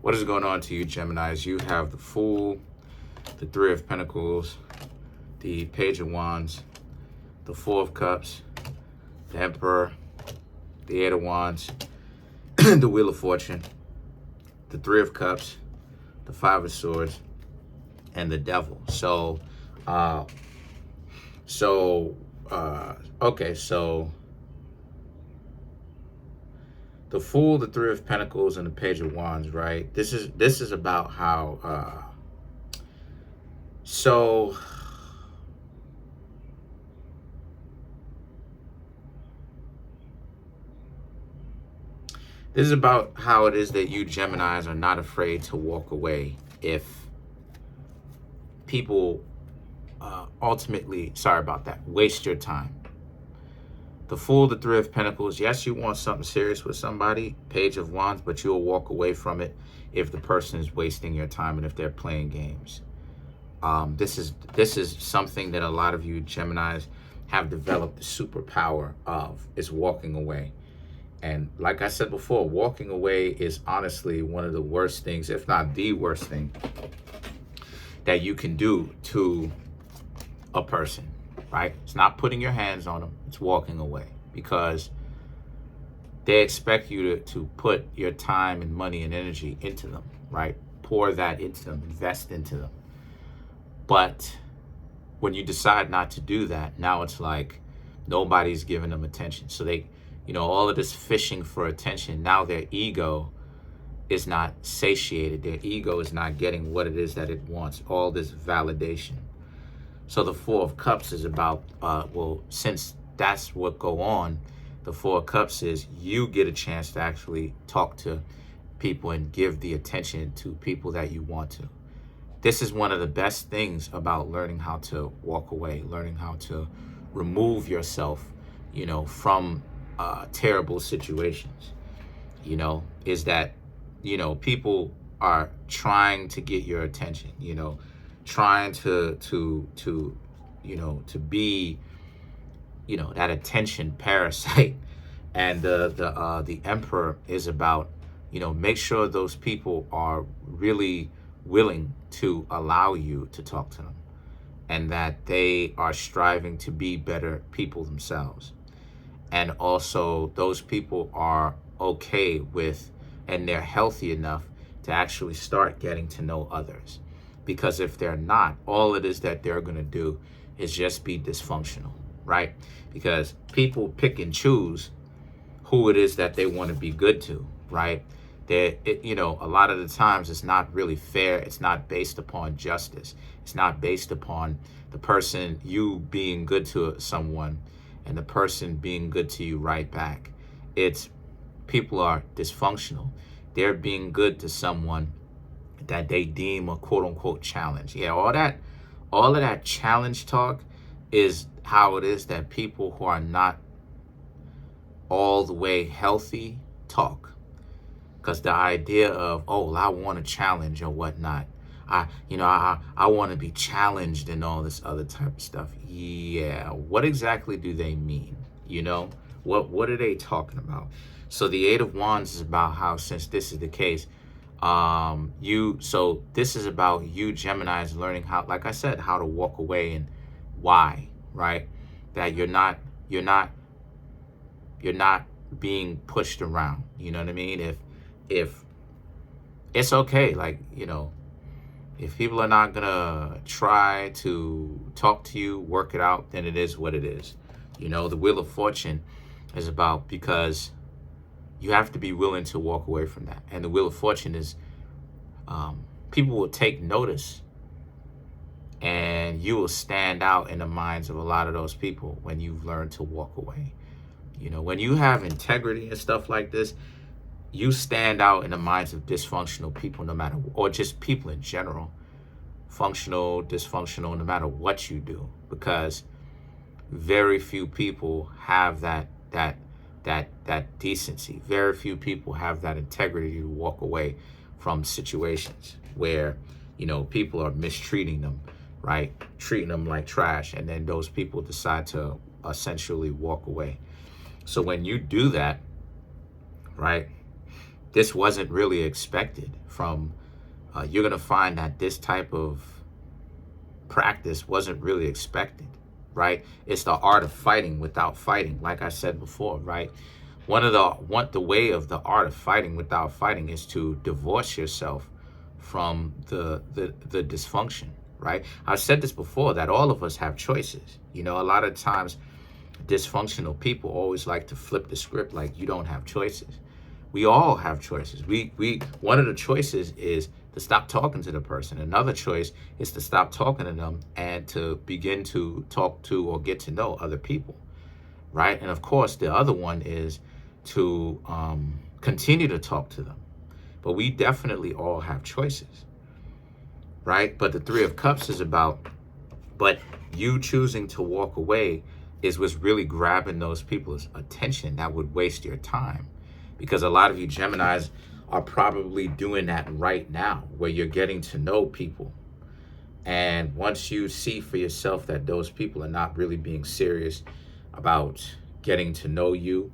What is going on to you, Geminis? You have the Fool, the Three of Pentacles, the Page of Wands, the Four of Cups, the Emperor, the Eight of Wands, the Wheel of Fortune, the Three of Cups, the Five of Swords, and the Devil. So the Fool, the Three of Pentacles, and the Page of Wands, right? This is about how this is about how it is that you Geminis are not afraid to walk away if people ultimately, sorry about that, waste your time. The Fool, the Three of Pentacles, yes, you want something serious with somebody, Page of Wands, but you'll walk away from it if the person is wasting your time and if they're playing games. This is something that a lot of you Geminis have developed the superpower of, is walking away. And like I said before, walking away is honestly one of the worst things, if not the worst thing, that you can do to a person, right? It's not putting your hands on them, it's walking away, because they expect you to put your time and money and energy into them, right? Pour that into them, invest into them. But when you decide not to do that, now it's like nobody's giving them attention. So they, all of this fishing for attention, now their ego is not satiated. Their ego is not getting what it is that it wants, all this validation. So the Four of Cups is about, since that's what go on, the Four of Cups is you get a chance to actually talk to people and give the attention to people that you want to. This is one of the best things about learning how to walk away, learning how to remove yourself, from terrible situations, is that, people are trying to get your attention, trying to be, that attention parasite. And the Emperor is about, make sure those people are really willing to allow you to talk to them, and that they are striving to be better people themselves. And also those people are okay with, and they're healthy enough to actually start getting to know others. Because if they're not, all it is that they're going to do is just be dysfunctional, right? Because people pick and choose who it is that they want to be good to, right? A lot of the times it's not really fair. It's not based upon justice. It's not based upon the person, you being good to someone and the person being good to you right back. It's people are dysfunctional. They're being good to someone that they deem a quote unquote challenge. Yeah, all of that challenge talk is how it is that people who are not all the way healthy talk. Because the idea of, I want a challenge or whatnot. I want to be challenged and all this other type of stuff. Yeah, what exactly do they mean? What are they talking about? So the Eight of Wands is about how, since this is the case, this is about you Geminis learning how, like I said, how to walk away and why, right? That you're not being pushed around. You know what I mean? If it's okay, like, if people are not gonna try to talk to you, work it out, then it is what it is. The Wheel of Fortune is about, because you have to be willing to walk away from that. And the Wheel of Fortune is, people will take notice, and you will stand out in the minds of a lot of those people when you've learned to walk away. When you have integrity and stuff like this, you stand out in the minds of dysfunctional people, no matter, or just people in general, functional, dysfunctional, no matter what you do, because very few people have that decency. Very few people have that integrity to walk away from situations where, people are mistreating them, right? Treating them like trash. And then those people decide to essentially walk away. So when you do that, right, this wasn't really expected from, you're going to find that this type of practice wasn't really expected, right? It's the art of fighting without fighting, like I said before, right? The way of the art of fighting without fighting is to divorce yourself from the dysfunction, right? I've said this before, that all of us have choices. You know, a lot of times dysfunctional people always like to flip the script, like you don't have choices. We all have choices. One of the choices is to stop talking to the person. Another choice is to stop talking to them and to begin to talk to or get to know other people, right? And of course, the other one is to continue to talk to them. But we definitely all have choices, right? But the Three of Cups is about, but you choosing to walk away is what's really grabbing those people's attention that would waste your time. Because a lot of you Geminis are probably doing that right now, where you're getting to know people. And once you see for yourself that those people are not really being serious about getting to know you,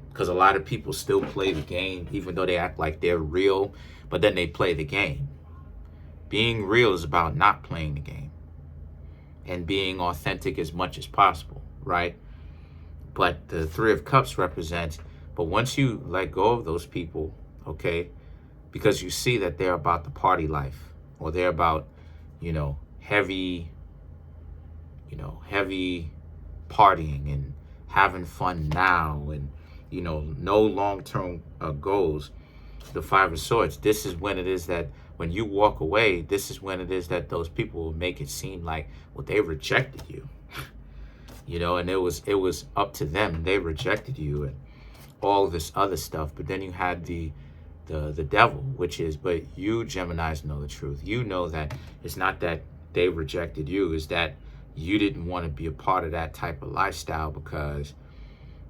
because a lot of people still play the game, even though they act like they're real, but then they play the game. Being real is about not playing the game and being authentic as much as possible, right? But the Three of Cups represents, but once you let go of those people, okay, because you see that they're about the party life, or they're about, heavy partying and having fun now, and, no long-term goals, the Five of Swords, this is when it is that when you walk away, this is when it is that those people will make it seem like, well, they rejected you, and it was up to them. They rejected you and all this other stuff. But then you had the devil, which is, but you Geminis know the truth. You know that it's not that they rejected you, it's that you didn't want to be a part of that type of lifestyle, because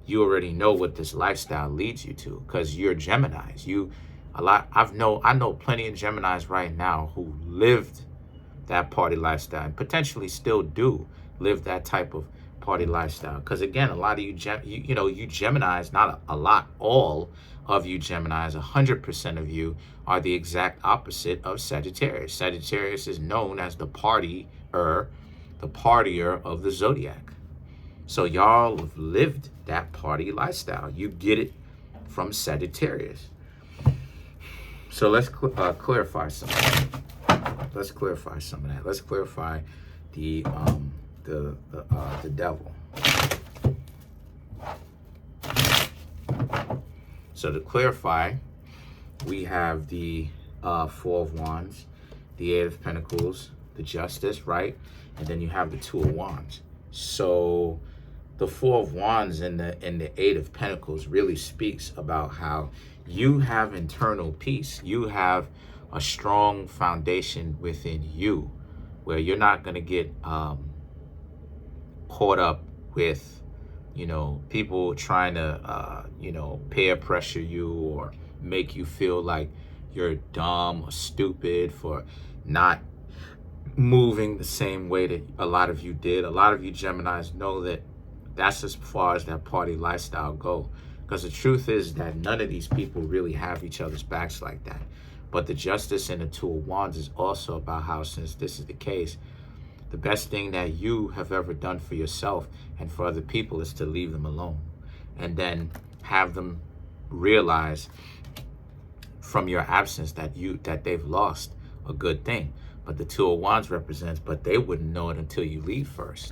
you already know what this lifestyle leads you to, because you're Geminis. I know plenty of Geminis right now who lived that party lifestyle and potentially still do live that type of party lifestyle. Because again, a lot of you Geminis, not a lot, all of you Geminis, 100% of you are the exact opposite of Sagittarius. Sagittarius is known as the partier of the zodiac. So y'all have lived that party lifestyle. You get it from Sagittarius. So let's clarify some of that. Let's clarify some of that. Let's clarify the devil. So to clarify, we have the Four of Wands, the Eight of Pentacles, the Justice, right? And then you have the Two of Wands. So the Four of Wands and the Eight of Pentacles really speaks about how you have internal peace. You have a strong foundation within you, where you're not going to get caught up with, people trying to, peer pressure you or make you feel like you're dumb or stupid for not moving the same way that a lot of you did. A lot of you Geminis know that that's as far as that party lifestyle go. Because the truth is that none of these people really have each other's backs like that. But the Justice and the Two of Wands is also about how, since this is the case, the best thing that you have ever done for yourself and for other people is to leave them alone. And then have them realize from your absence that they've lost a good thing. But the Two of Wands represents, but they wouldn't know it until you leave first.